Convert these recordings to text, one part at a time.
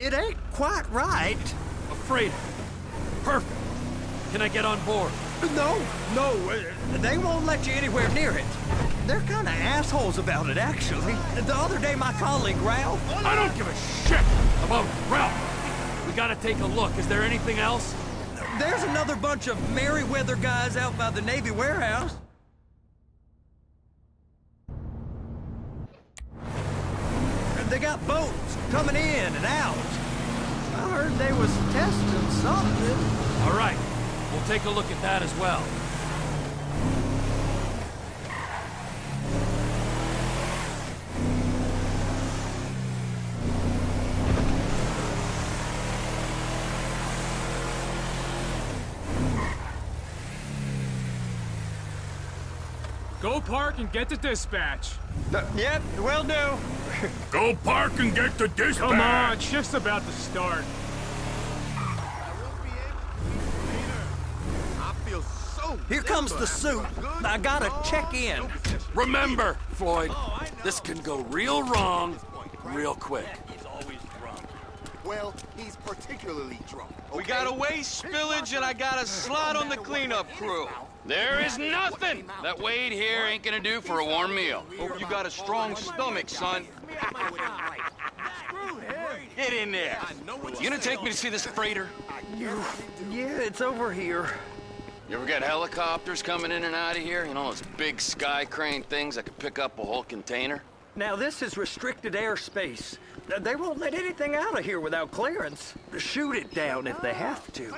It ain't quite right. A freighter. Perfect. Can I get on board? No, they won't let you anywhere near it. They're kind of assholes about it, actually. The other day, my colleague, Ralph... I don't give a shit about Ralph. We gotta take a look. Is there anything else? There's another bunch of Merryweather guys out by the Navy warehouse. They got boats coming in and out. I heard they was testing something. All right. We'll take a look at that as well. Go park and get the dispatch. Yep, will do. Go park and get the dispatch! Come on, it's just about to start. Here comes the suit. I gotta check in. Remember, Floyd, this can go real wrong real quick. Well, he's particularly drunk. Okay? We got a waste spillage and I got a slot on the cleanup crew. There is nothing that Wade here ain't gonna do for a warm meal. Hope you got a strong stomach, son. Get in there. You gonna take me to see this freighter? Yeah, it's over here. You ever get helicopters coming in and out of here? You know, those big sky crane things that could pick up a whole container? Now, this is restricted airspace. They won't let anything out of here without clearance. Shoot it down if they have to.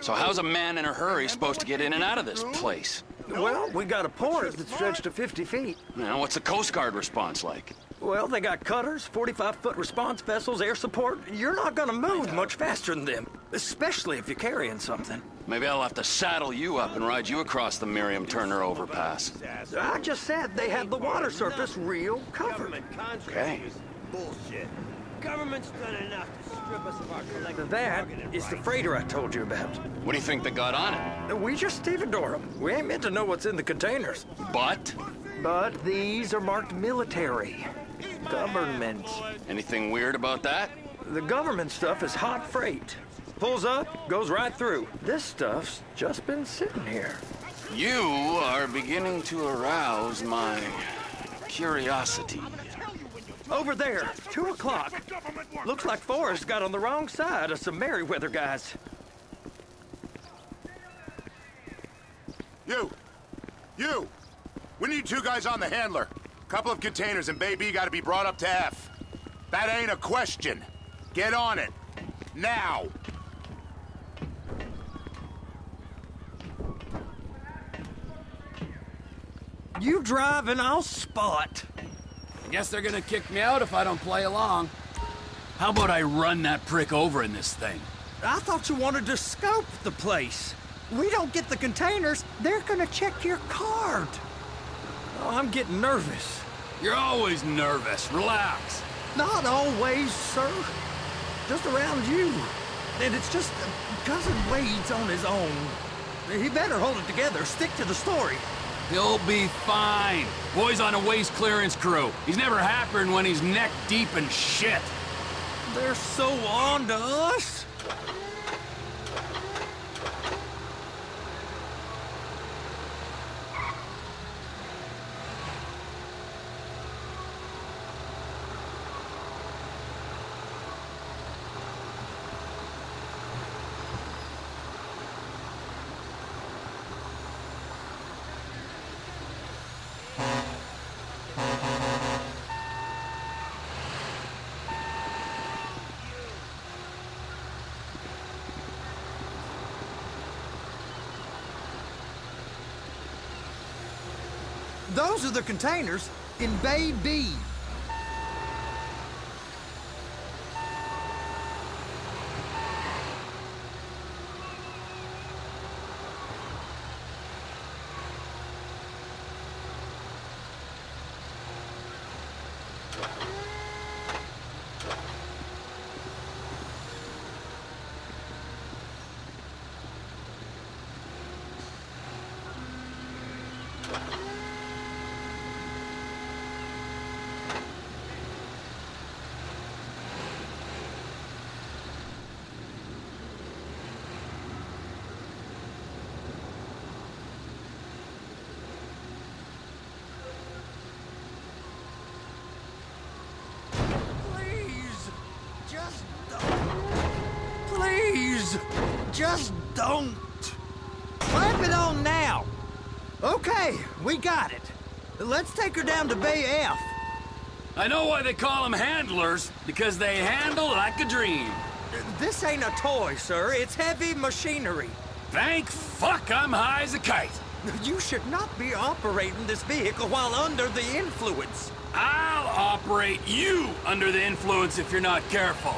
So how's a man in a hurry supposed to get in and out of this place? Well, we got a port that stretched to 50 feet. You know, what's the Coast Guard response like? Well, they got cutters, 45-foot response vessels, air support. You're not gonna move much faster than them, especially if you're carrying something. Maybe I'll have to saddle you up and ride you across the Miriam Turner overpass. I just said they had the water surface real covered. Okay. Bullshit. Government's done enough to strip us of our collective That is the freighter I told you about. What do you think they got on it? We just stevedore them. We ain't meant to know what's in the containers. But? But these are marked military. Government. Anything weird about that? The government stuff is hot freight. Pulls up, goes right through. This stuff's just been sitting here. You are beginning to arouse my curiosity. Over there, 2 o'clock. Looks like Forrest got on the wrong side of some Merryweather guys. You! We need 2 guys on the handler. Couple of containers and Baby gotta be brought up to F. That ain't a question. Get on it. Now! You drive and I'll spot. Guess they're gonna kick me out if I don't play along. How about I run that prick over in this thing? I thought you wanted to scope the place. We don't get the containers, they're gonna check your card. Oh, I'm getting nervous. You're always nervous. Relax. Not always, sir. Just around you. And it's just Cousin Wade's on his own. He better hold it together, stick to the story. He'll be fine. Boy's on a waste clearance crew. He's never happier than when he's neck deep in shit. They're so on to us. Those are the containers in Bay B. Please, just don't. Slap it on now. Okay, we got it. Let's take her down to Bay F. I know why they call them handlers, because they handle like a dream. This ain't a toy, sir. It's heavy machinery. Thank fuck I'm high as a kite. You should not be operating this vehicle while under the influence. I'll operate you under the influence if you're not careful.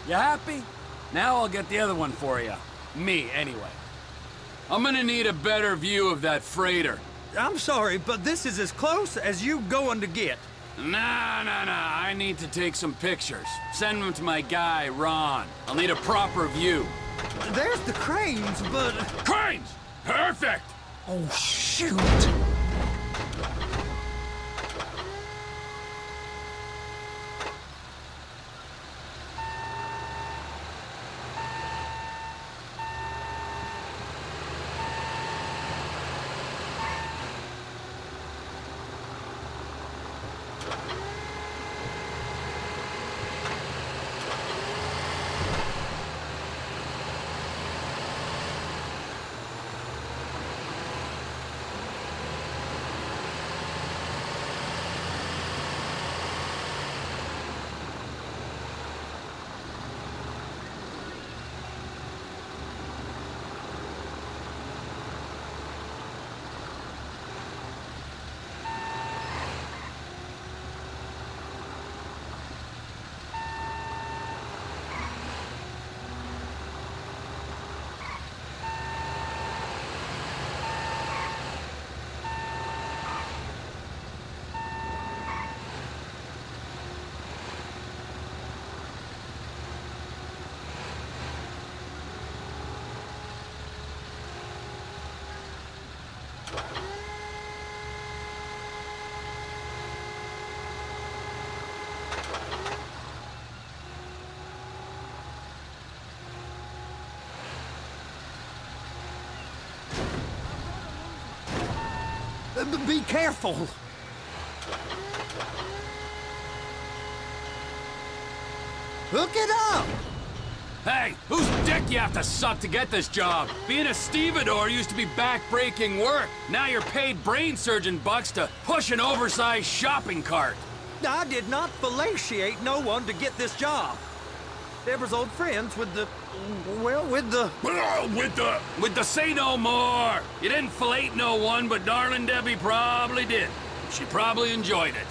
You happy? Now I'll get the other one for you. Me, anyway. I'm gonna need a better view of that freighter. I'm sorry, but this is as close as you going to get. Nah. I need to take some pictures. Send them to my guy, Ron. I'll need a proper view. There's the cranes, but... Cranes! Perfect! Oh, shoot! Be careful! Hook it up! Hey, whose dick you have to suck to get this job? Being a stevedore used to be back-breaking work. Now you're paid brain surgeon bucks to push an oversized shopping cart. I did not fellatiate no one to get this job. Deborah's old friends with the... well, with the... With the say no more! You didn't fillet no one, but darling Debbie probably did. She probably enjoyed it.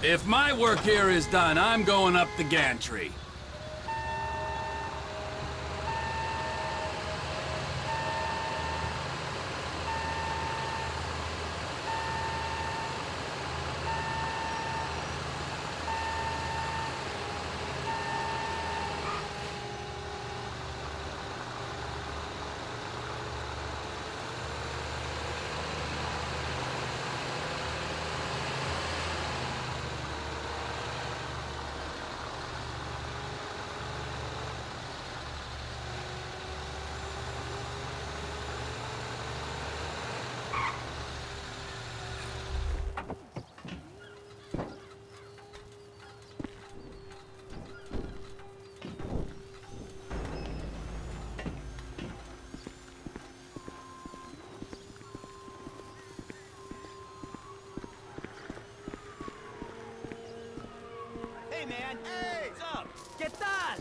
If my work here is done, I'm going up the gantry. man. Hey! What's up? ¿Qué tal?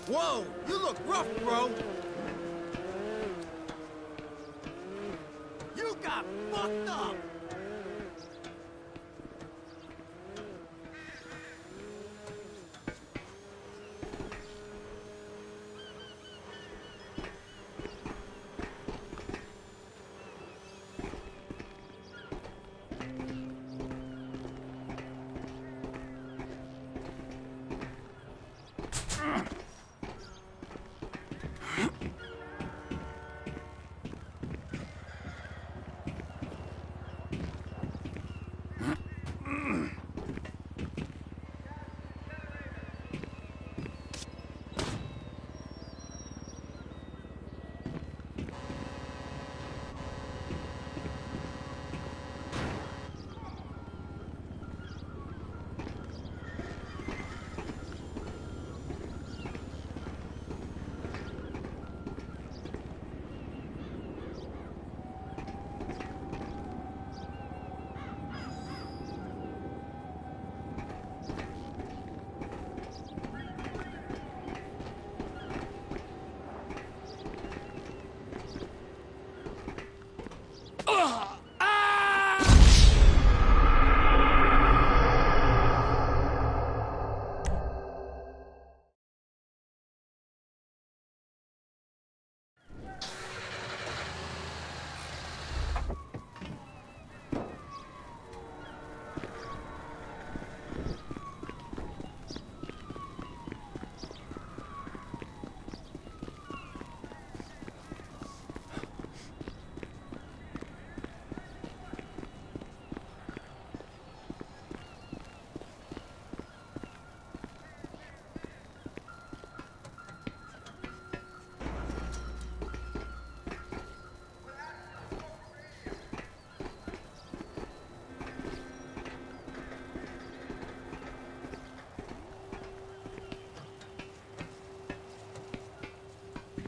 Whoa, you look rough, bro. You got fucked up!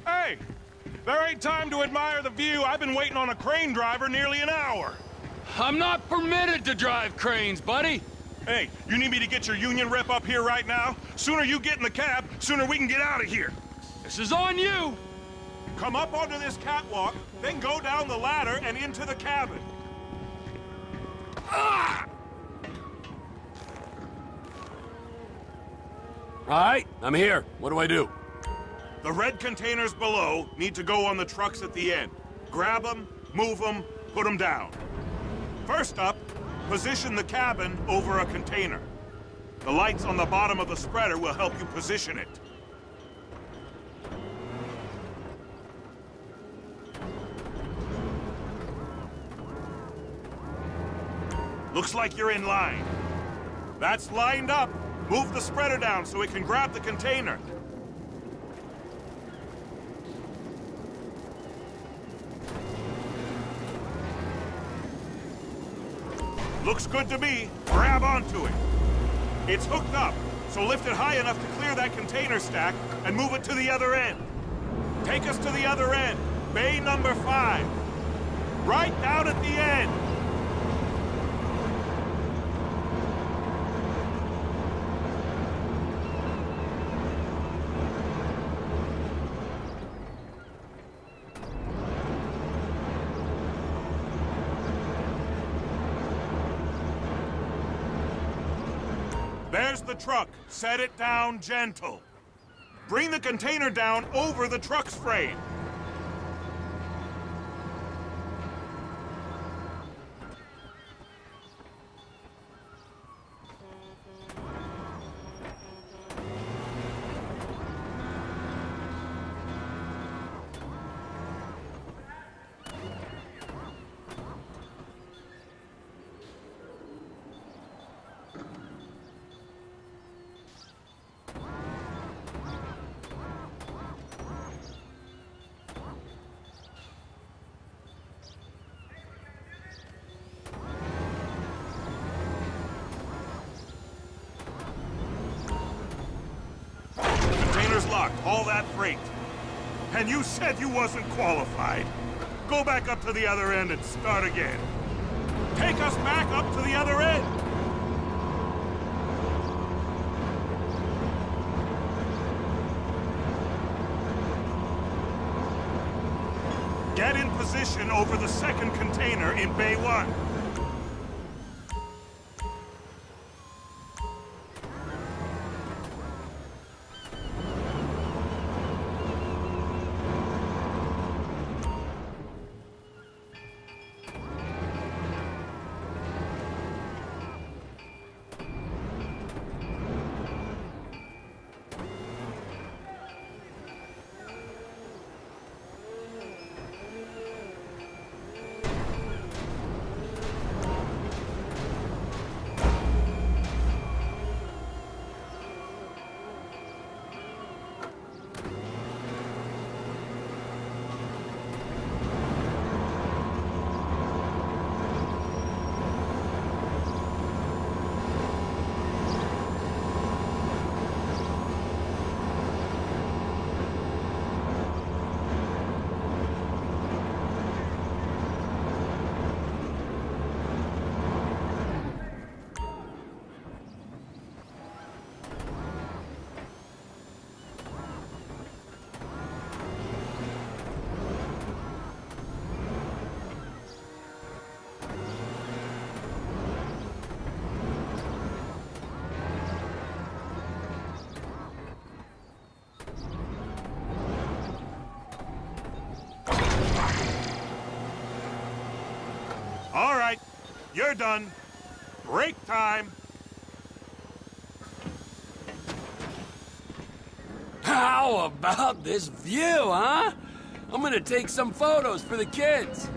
Hey! There ain't time to admire the view. I've been waiting on a crane driver nearly an hour. I'm not permitted to drive cranes, buddy. Hey, you need me to get your union rep up here right now? Sooner you get in the cab, sooner we can get out of here. This is on you. Come up onto this catwalk, then go down the ladder and into the cabin. Ah! All right, I'm here. What do I do? The red containers below need to go on the trucks at the end. Grab them, move them, put them down. First up, position the cabin over a container. The lights on the bottom of the spreader will help you position it. Looks like you're in line. That's lined up. Move the spreader down so it can grab the container. Looks good to me. Grab onto it. It's hooked up, so lift it high enough to clear that container stack and move it to the other end. Take us to the other end, bay number 5. Right down at the end. There's the truck. Set it down gentle. Bring the container down over the truck's frame. Locked, all that freight. And you said you wasn't qualified. Go back up to the other end and start again. Take us back up to the other end! Get in position over the second container in Bay 1. All right, you're done. Break time. How about this view, huh? I'm gonna take some photos for the kids.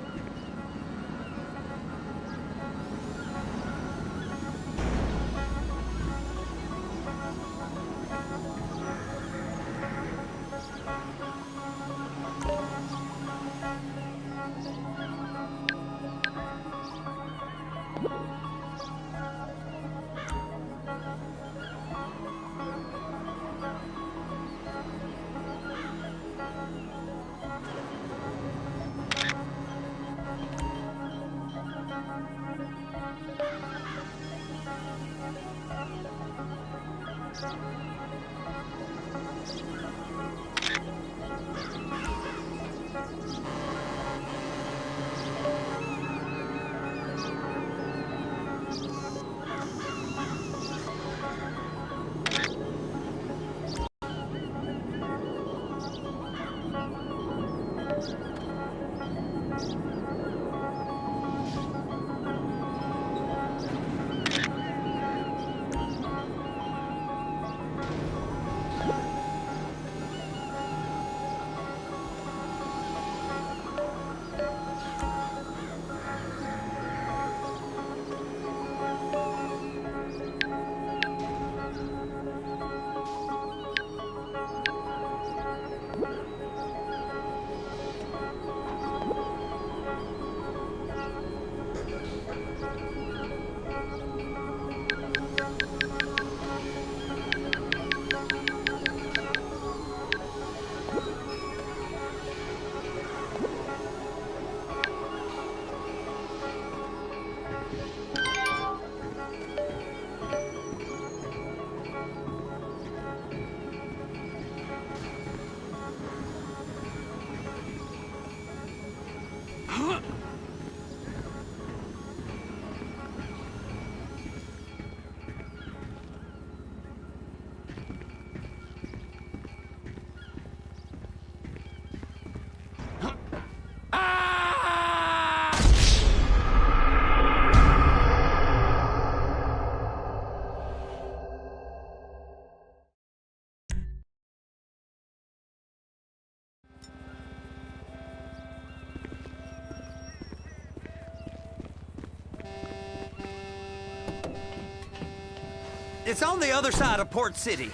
It's on the other side of Port City.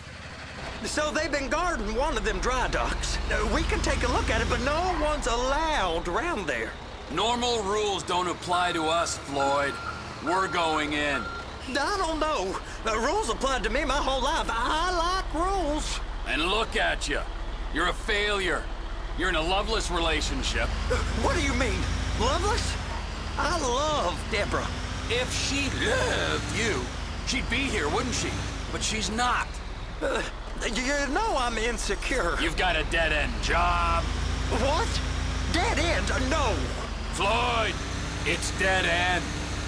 So they've been guarding one of them dry docks. We can take a look at it, but no one's allowed around there. Normal rules don't apply to us, Floyd. We're going in. I don't know. The rules applied to me my whole life. I like rules. And look at you. You're a failure. You're in a loveless relationship. What do you mean? Loveless? I love Deborah. If she loved you, she'd be here, wouldn't she? But she's not. You know I'm insecure. You've got a dead-end job. What? Dead end? No. Floyd, it's dead end.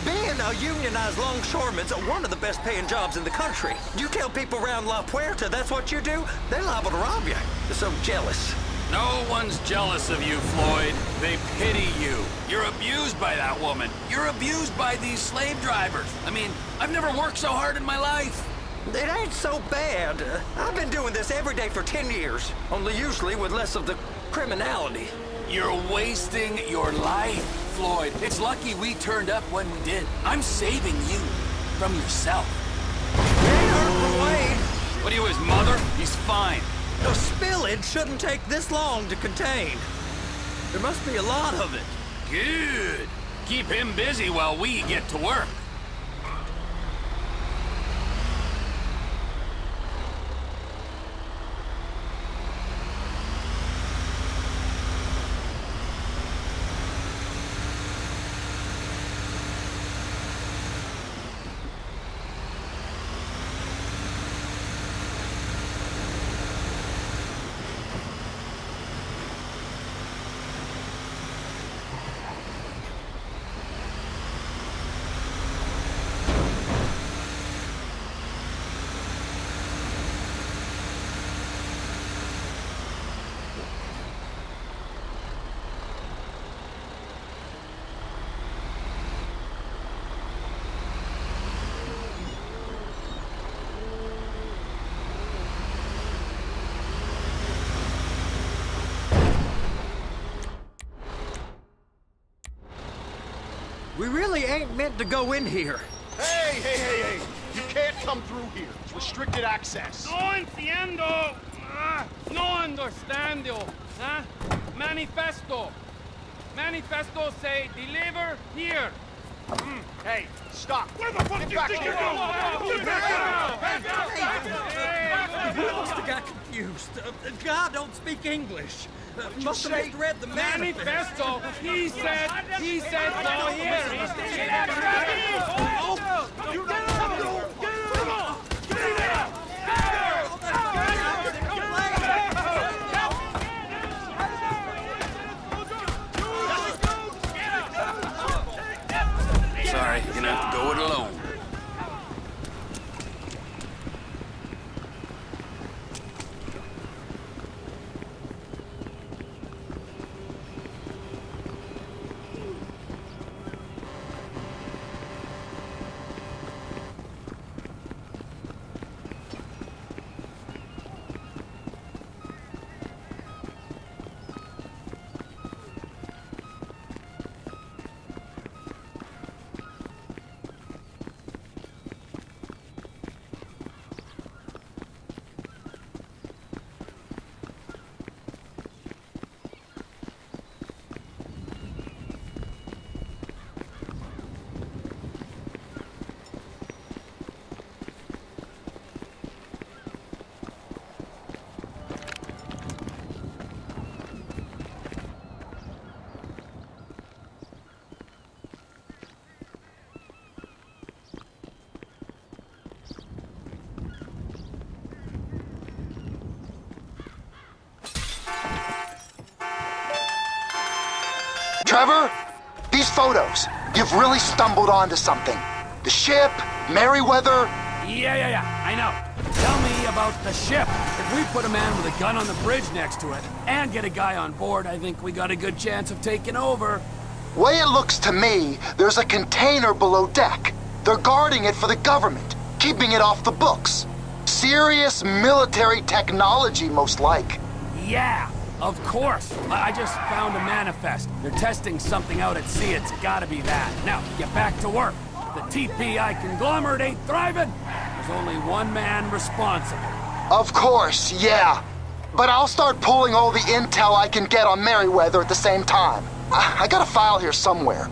Being a unionized longshoreman's one of the best paying jobs in the country. You tell people around La Puerta that's what you do, they're liable to rob you. They're so jealous. No one's jealous of you, Floyd. They pity you. You're abused by that woman. You're abused by these slave drivers. I mean, I've never worked so hard in my life. It ain't so bad. I've been doing this every day for 10 years, only usually with less of the criminality. You're wasting your life, Floyd. It's lucky we turned up when we did. I'm saving you from yourself. Ain't hurt for Wade. What are you, his mother? He's fine. The spillage shouldn't take this long to contain. There must be a lot of it. Good. Keep him busy while we get to work. We really ain't meant to go in here. Hey! You can't come through here. It's restricted access. No entiendo. No understando. Huh? Manifesto. Manifesto say deliver here. Hey, stop. Where the fuck do you think you're going? He must have got confused. God don't speak English. Must have misread the Manifesto. He said go here. Sorry, you're gonna have to go it alone. Trevor, these photos, you've really stumbled onto something. The ship, Merryweather. Yeah, I know. Tell me about the ship. If we put a man with a gun on the bridge next to it and get a guy on board, I think we got a good chance of taking over. Way it looks to me, there's a container below deck. They're guarding it for the government, keeping it off the books. Serious military technology, most like. Yeah, of course. I just found a manifest. They're testing something out at sea. It's gotta be that. Now, get back to work. The TPI conglomerate ain't thriving. There's only one man responsible. Of course, yeah. But I'll start pulling all the intel I can get on Merryweather at the same time. I got a file here somewhere.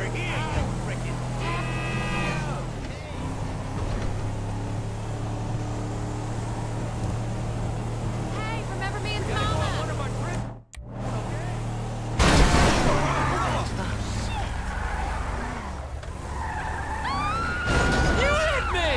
over here, you frickin'. Hey, remember me in Tama? One of our trips. You hit me!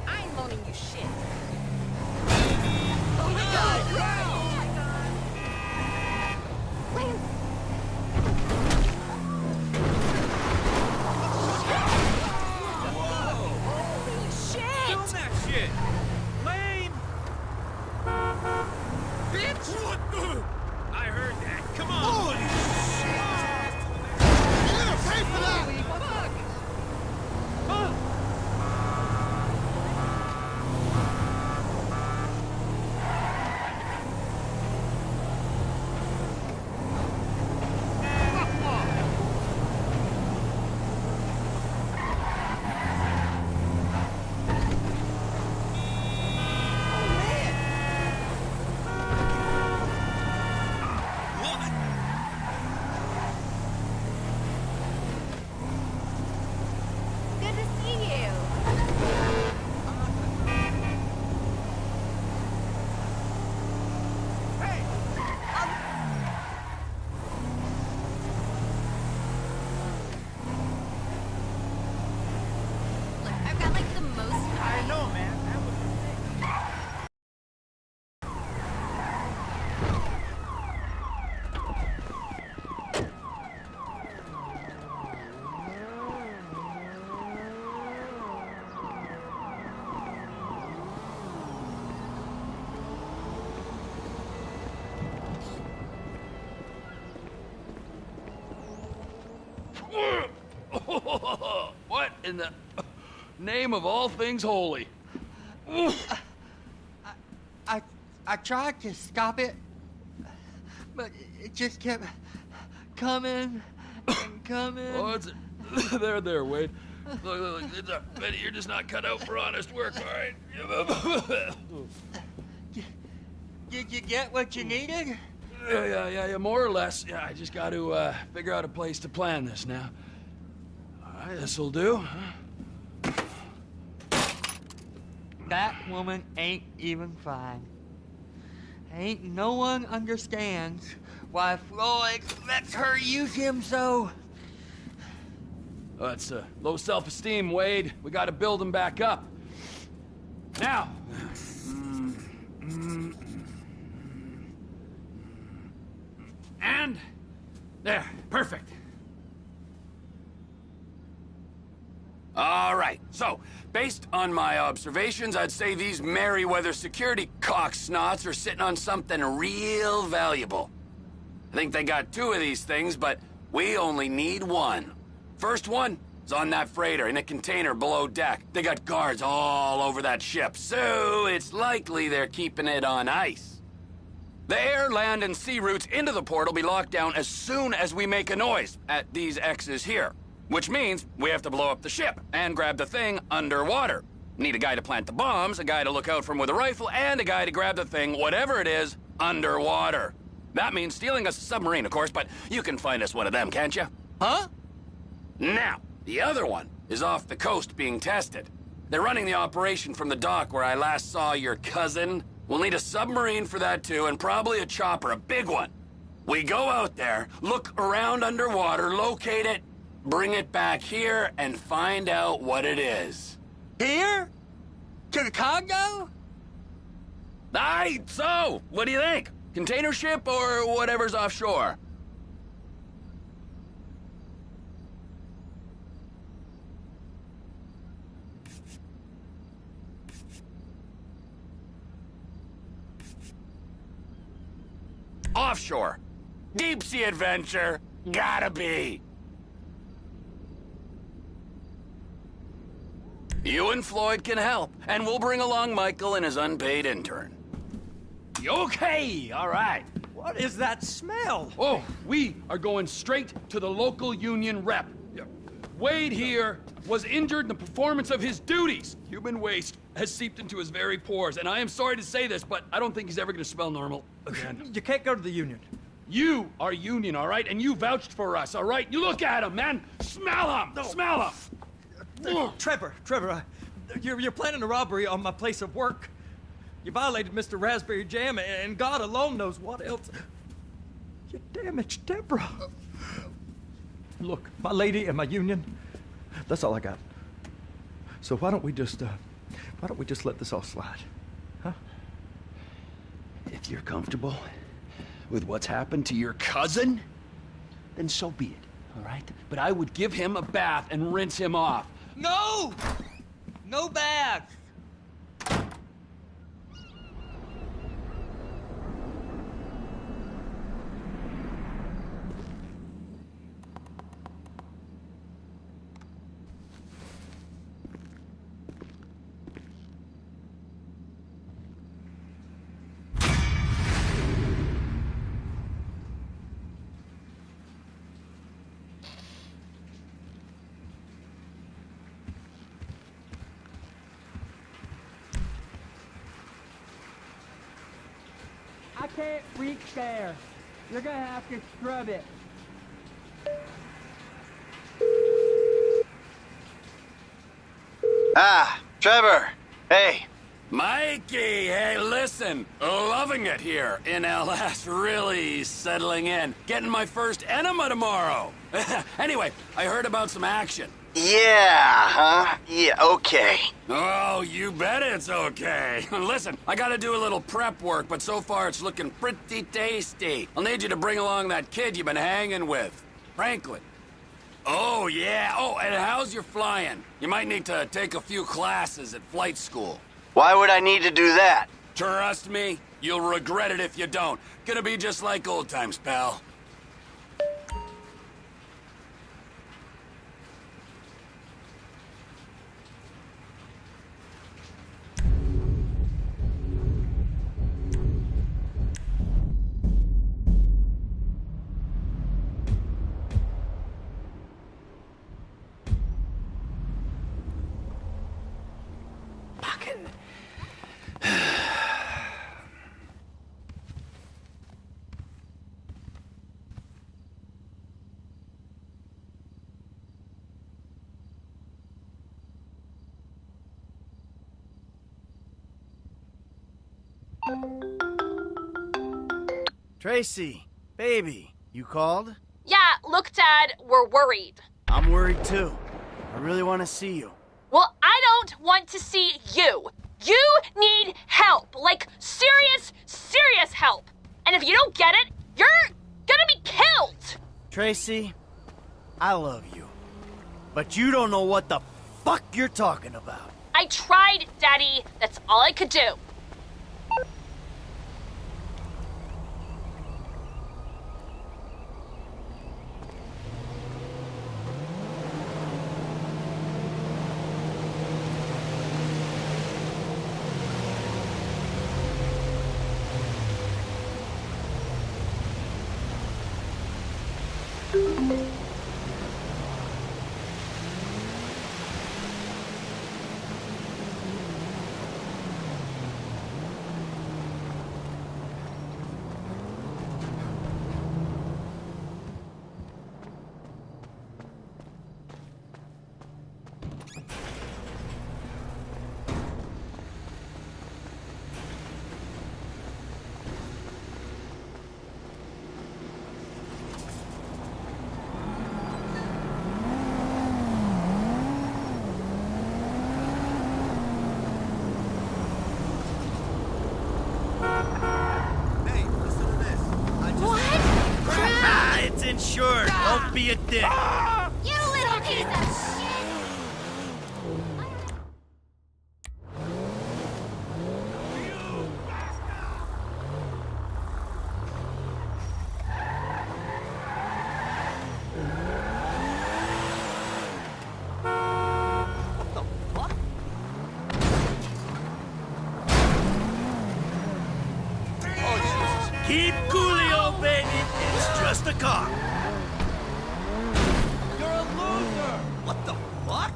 I ain't loaning you shit. Oh my god! Oh my god! Lance! Holy shit! Film that shit. Lame. Bitch! I heard that. Come on. Holy shit! You're gonna pay for that! Holy fuck! Huh? Good to see you. Look, I've got like the most. I know, man. That was What in the name of all things holy? I tried to stop it, but it just kept coming and coming. Oh, it's there, Wade. Look, it's a pity you're just not cut out for honest work, all right? Did you get what you needed? Yeah, more or less. Yeah, I just got to figure out a place to plan this now. All right, this'll do. That woman ain't even fine. Ain't no one understands why Floyd lets her use him so. Oh, that's low self-esteem, Wade. We got to build him back up. Now. And there, perfect. All right, so, based on my observations, I'd say these Merryweather security cocksnots are sitting on something real valuable. I think they got 2 of these things, but we only need 1. First one is on that freighter in a container below deck. They got guards all over that ship, so it's likely they're keeping it on ice. The air, land, and sea routes into the port will be locked down as soon as we make a noise at these X's here. Which means we have to blow up the ship and grab the thing underwater. Need a guy to plant the bombs, a guy to look out for him with a rifle, and a guy to grab the thing, whatever it is, underwater. That means stealing us a submarine, of course, but you can find us one of them, can't you? Huh? Now, the other one is off the coast being tested. They're running the operation from the dock where I last saw your cousin. We'll need a submarine for that too, and probably a chopper, a big one. We go out there, look around underwater, locate it, bring it back here, and find out what it is. Here? To the Congo? Aye, so, what do you think? Container ship or whatever's offshore? Offshore. Deep sea adventure. Gotta be. You and Floyd can help, and we'll bring along Michael and his unpaid intern. Okay, all right. What is that smell? Oh, we are going straight to the local union rep. Wade here was injured in the performance of his duties. Human waste has seeped into his very pores, and I am sorry to say this, but I don't think he's ever gonna smell normal again. You can't go to the union. You are union, all right? And you vouched for us, all right? You look at him, man. Smell him. No. Smell him. Trevor, you're planning a robbery on my place of work. You violated Mr. Raspberry Jam, and God alone knows what else. You damaged Deborah. Look, my lady and my union, that's all I got. So why don't we just let this all slide, huh? If you're comfortable with what's happened to your cousin, then so be it, all right? But I would give him a bath and rinse him off. No! No bath! I can't reach there. You're gonna have to scrub it. Ah, Trevor. Hey. Mikey, hey, listen. Loving it here in LS. Really settling in. Getting my first enema tomorrow. Anyway, I heard about some action. Yeah, huh? Yeah, okay. Oh, you bet it's okay. Listen, I gotta do a little prep work, but so far it's looking pretty tasty. I'll need you to bring along that kid you've been hanging with, Franklin. Oh, yeah. Oh, and how's your flying? You might need to take a few classes at flight school. Why would I need to do that? Trust me, you'll regret it if you don't. Gonna be just like old times, pal. Tracy, baby, you called? Yeah, look, Dad, we're worried. I'm worried too. I really want to see you. Well, I don't want to see you. You need help. Like, serious, serious help. And if you don't get it, you're gonna be killed. Tracy, I love you. But you don't know what the fuck you're talking about. I tried, Daddy. That's all I could do. Insured. Don't be a dick. You little piece of shit! Keep Coolio baby. It's just a car. You're a loser! What the fuck?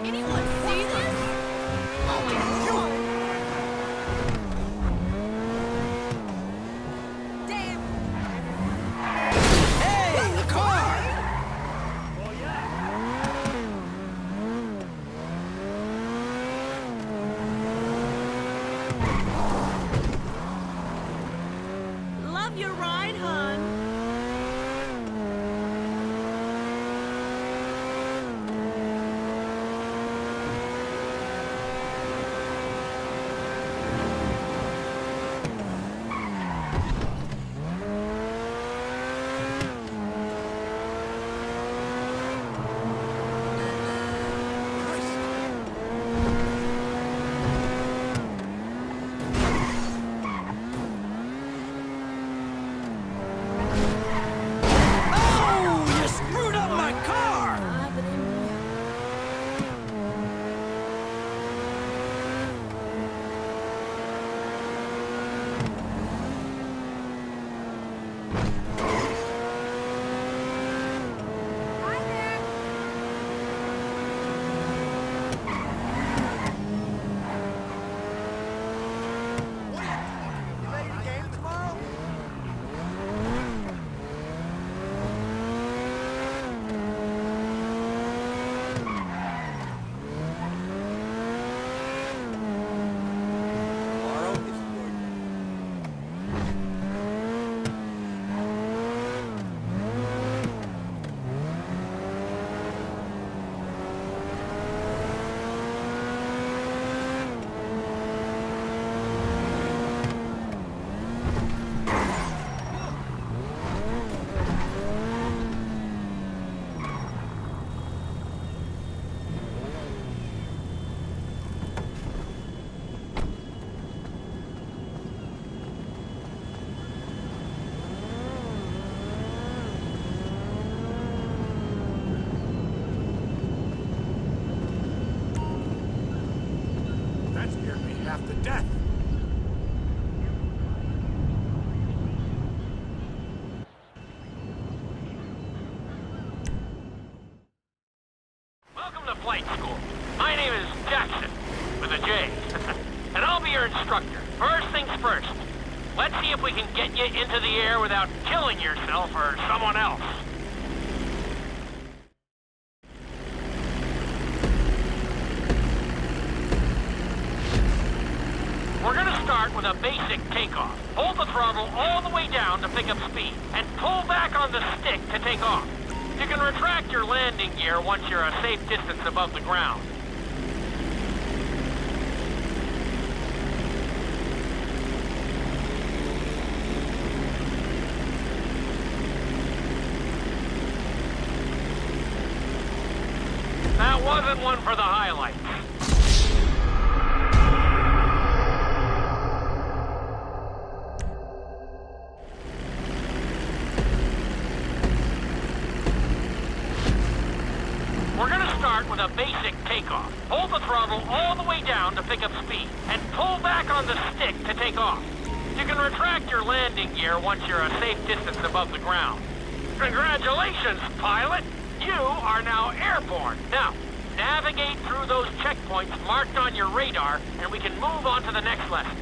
Anyone see this? Oh my god! Damn! Hey, the car! Love your ride, hon. Oh, you screwed up my car! That scared me half to death. Welcome to flight school. My name is Jackson, with a J. And I'll be your instructor. First things first. Let's see if we can get you into the air without killing yourself or someone else. We're gonna start with a basic takeoff. Hold the throttle all the way down to pick up speed, and pull back on the stick to take off. You can retract your landing gear once you're a safe distance above the ground. That wasn't one for the highlights. We're gonna start with a basic takeoff. Hold the throttle all the way down to pick up speed, and pull back on the stick to take off. You can retract your landing gear once you're a safe distance above the ground. Congratulations, pilot! You are now airborne. Now, navigate through those checkpoints marked on your radar, and we can move on to the next lesson.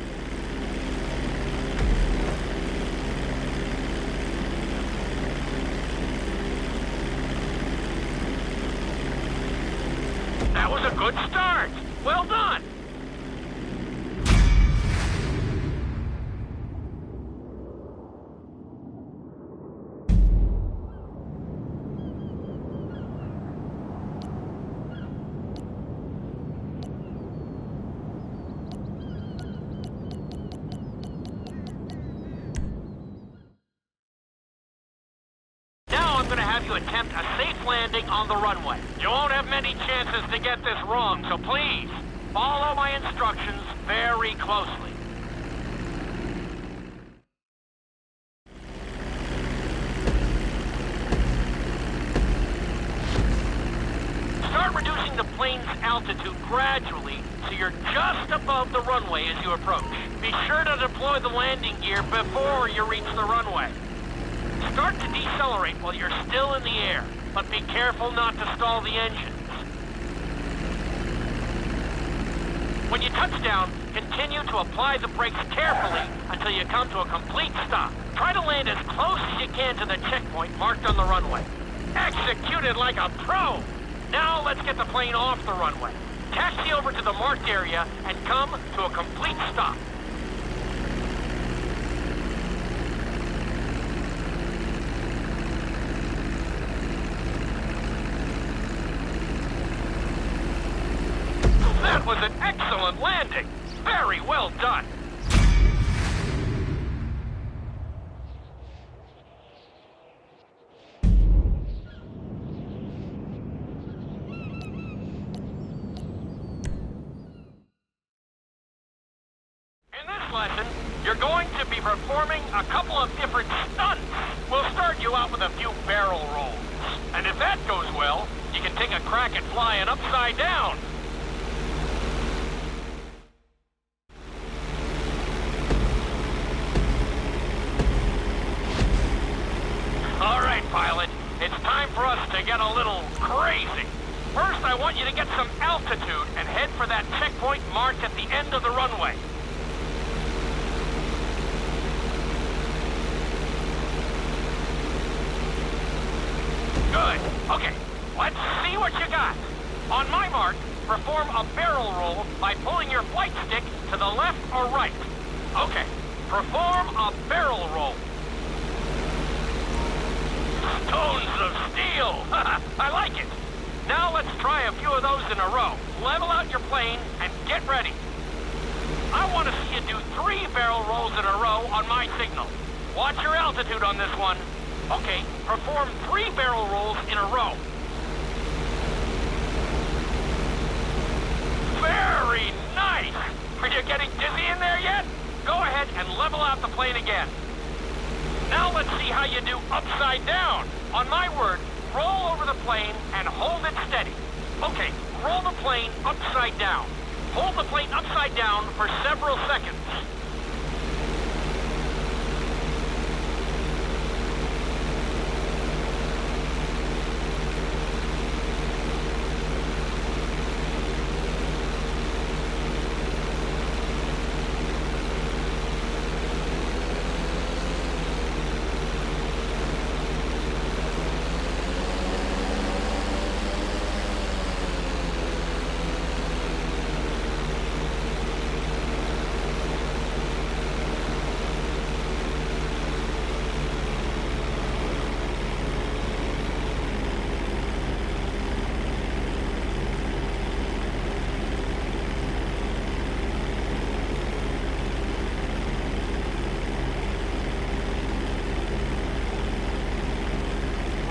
That was a good start. Well done. have you attempt a safe landing on the runway. You won't have many chances to get this wrong, so please, follow my instructions very closely. Start reducing the plane's altitude gradually so you're just above the runway as you approach. Be sure to deploy the landing gear before you reach the runway. Start to decelerate while you're still in the air, but be careful not to stall the engines. When you touch down, continue to apply the brakes carefully until you come to a complete stop. Try to land as close as you can to the checkpoint marked on the runway. Executed like a pro! Now let's get the plane off the runway. Taxi over to the marked area and come to a complete stop. That was an excellent landing. Very well done. Lesson, you're going to be performing a couple of different stunts. We'll start you out with a few barrel rolls. And if that goes well, you can take a crack at flying upside down. All right, pilot. It's time for us to get a little crazy. First, I want you to get some altitude and head for that checkpoint marked at the end of the runway. Good. Okay, let's see what you got. On my mark, perform a barrel roll by pulling your flight stick to the left or right. Okay, perform a barrel roll. Stones of steel! I like it. Now let's try a few of those in a row. Level out your plane and get ready. I want to see you do 3 barrel rolls in a row on my signal. Watch your altitude on this one. Okay, perform 3 barrel rolls in a row. Very nice! Are you getting dizzy in there yet? Go ahead and level out the plane again. Now let's see how you do upside down. On my word, roll over the plane and hold it steady. Okay, roll the plane upside down. Hold the plane upside down for several seconds.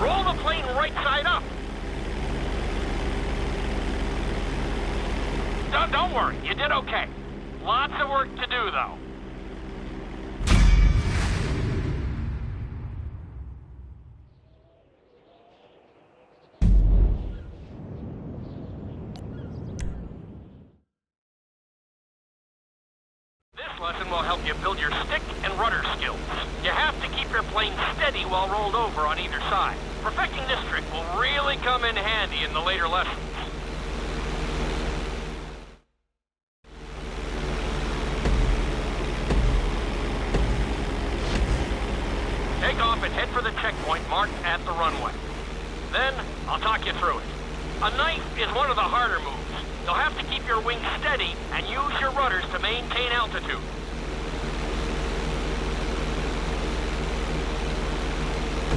Roll the plane right side up. Don't worry, you did okay. Lots of work to do, though. This lesson will help you build your stick and rudder skills. You have to keep your plane steady while rolled over on either side. Perfecting this trick will really come in handy in the later lessons. Take off and head for the checkpoint marked at the runway. Then, I'll talk you through it. A knife is one of the harder moves. You'll have to keep your wings steady and use your rudders to maintain altitude.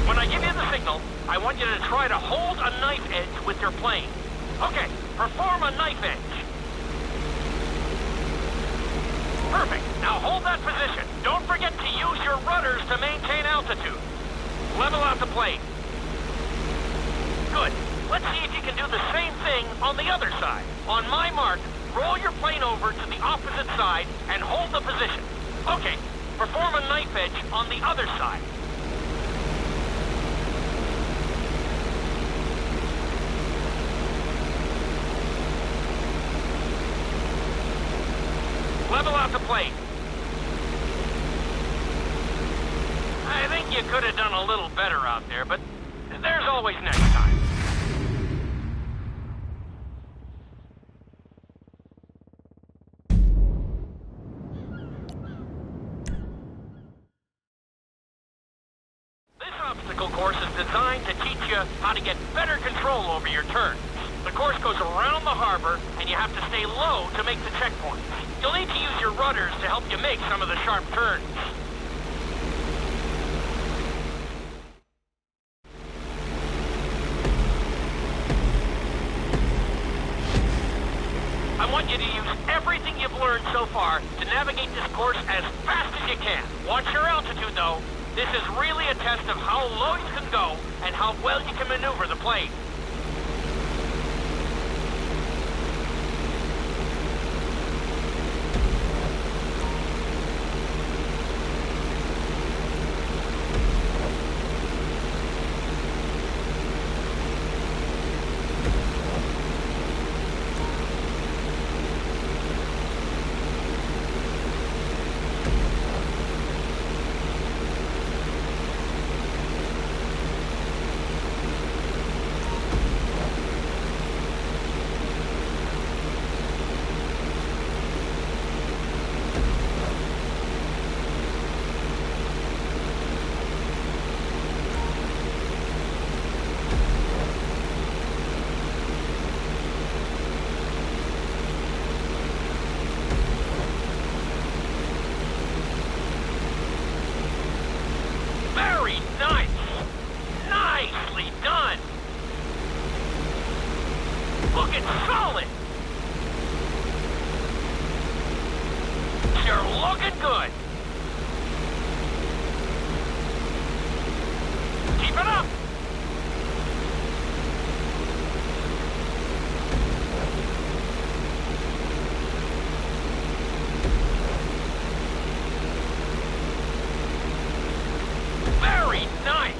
When I give you the signal, I want you to try to hold a knife edge with your plane. Okay, perform a knife edge. Perfect. Now hold that position. Don't forget to use your rudders to maintain altitude. Level out the plane. Good. Let's see if you can do the same thing on the other side. On my mark, roll your plane over to the opposite side and hold the position. Okay, perform a knife edge on the other side. Level out the plane. I think you could have done a little better out there, but there's always next time. This obstacle course is designed to teach you how to get better control over your turns. The course goes around the harbor, and you have to stay low to make the checkpoints. You'll need to use your rudders to help you make some of the sharp turns. I want you to use everything you've learned so far to navigate this course as fast as you can. Watch your altitude, though. This is really a test of how low you can go and how well you can maneuver the plane. Very nice! Nicely done! Looking solid! You're looking good! Keep it up! Very nice!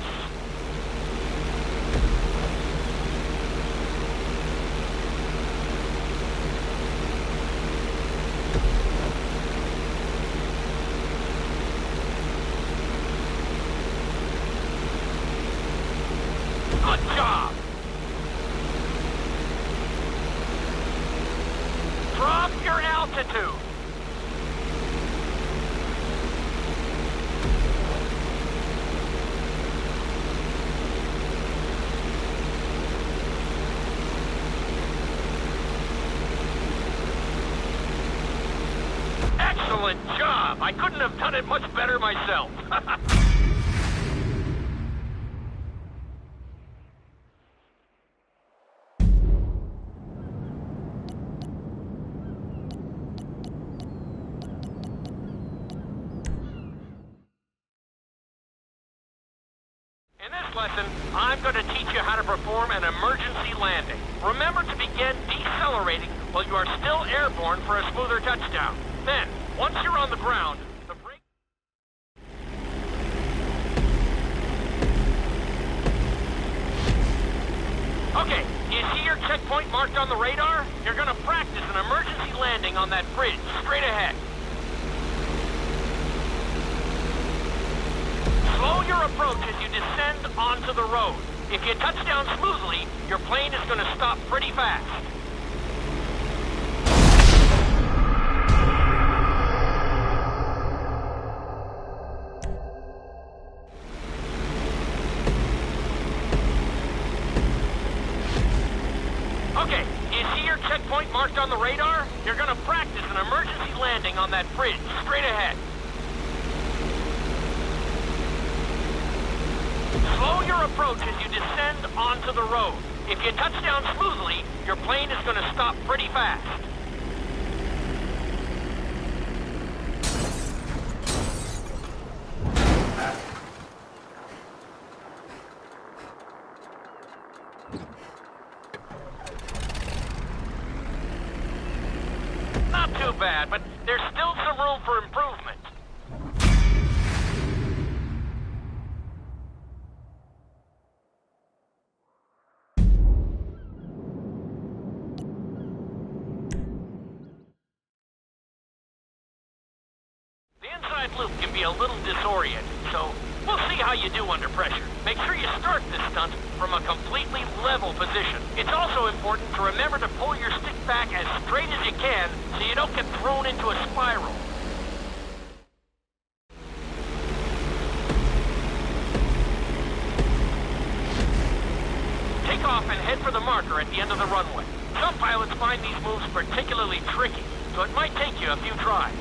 Good job! Drop your altitude! Excellent job! I couldn't have done it much better myself. In this lesson, I'm going to teach you how to perform an emergency landing. Remember to begin decelerating while you are still airborne for a smoother touchdown. Then, once you're on the ground, the brake... Okay, do you see your checkpoint marked on the radar? You're going to practice an emergency landing on that bridge, straight ahead. Slow your approach as you descend onto the road. If you touch down smoothly, your plane is going to stop pretty fast. Okay, do you see your checkpoint marked on the radar? You're going to practice an emergency landing on that bridge, straight ahead. Slow your approach as you descend onto the road. If you touch down smoothly, your plane is going to stop pretty fast. bad, but there's still some room for improvement. The inside loop can be a little disoriented, so we'll see how you do under pressure. Make sure you start this stunt from a completely level position. It's also important to remember to pull your stick back as straight as you can so you don't get thrown into a spiral. Take off and head for the marker at the end of the runway. Some pilots find these moves particularly tricky, so it might take you a few tries.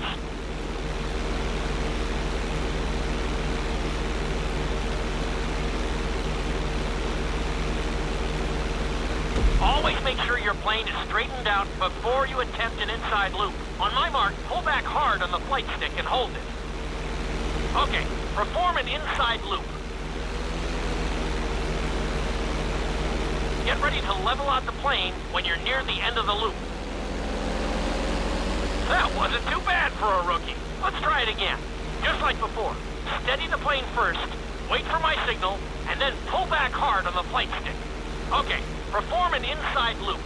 Always make sure your plane is straightened out before you attempt an inside loop. On my mark, pull back hard on the flight stick and hold it. Okay, perform an inside loop. Get ready to level out the plane when you're near the end of the loop. That wasn't too bad for a rookie. Let's try it again. Just like before. Steady the plane first, wait for my signal, and then pull back hard on the flight stick. Okay. Perform an inside loop.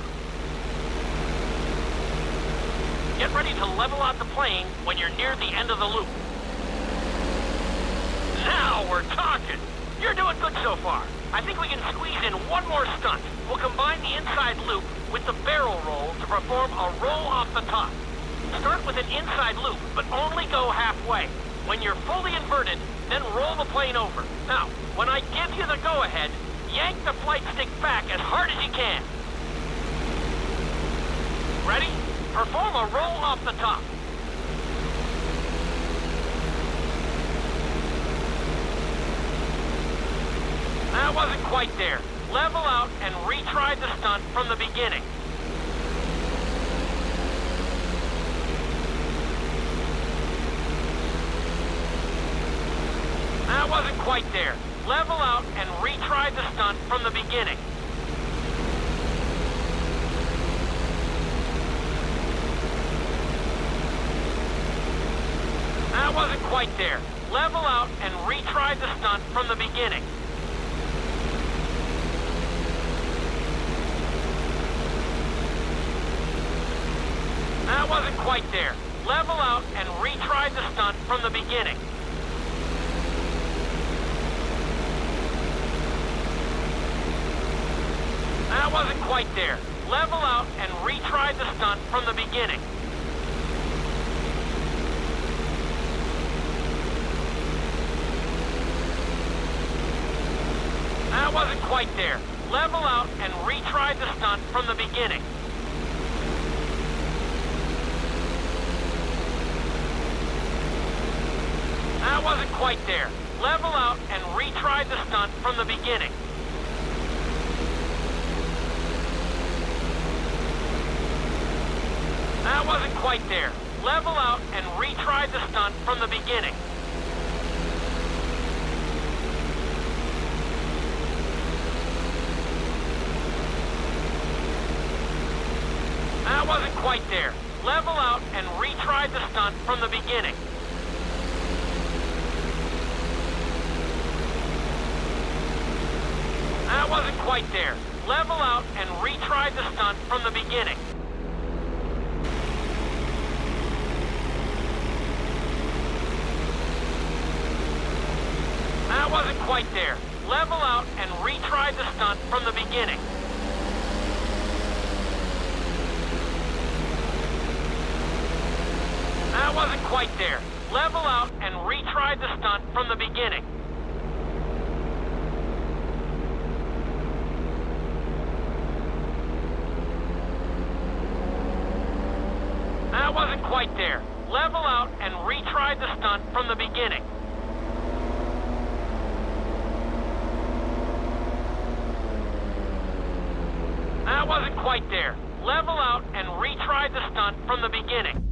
Get ready to level out the plane when you're near the end of the loop. Now we're talking. You're doing good so far. I think we can squeeze in one more stunt. We'll combine the inside loop with the barrel roll to perform a roll off the top. Start with an inside loop, but only go halfway. When you're fully inverted, then roll the plane over. Now, when I give you the go-ahead, yank the flight stick back as hard as you can. Ready? Perform a roll off the top. That wasn't quite there. Level out and retry the stunt from the beginning. That wasn't quite there. Level out and retry the stunt from the beginning. That wasn't quite there. Level out and retry the stunt from the beginning. That wasn't quite there. Level out and retry the stunt from the beginning. That wasn't quite there. Level out and retry the stunt from the beginning. That wasn't quite there. Level out and retry the stunt from the beginning. That wasn't quite there. Level out and retry the stunt from the beginning. That wasn't quite there. Level out and retry the stunt from the beginning. That wasn't quite there. Level out and retry the stunt from the beginning. That wasn't quite there. Level out and retry the stunt from the beginning. That wasn't quite there. Level out and retry the stunt from the beginning. That wasn't quite there. Level out and retry the stunt from the beginning. That wasn't quite there. Level out and retry the stunt from the beginning. That wasn't quite there. Level out and retry the stunt from the beginning.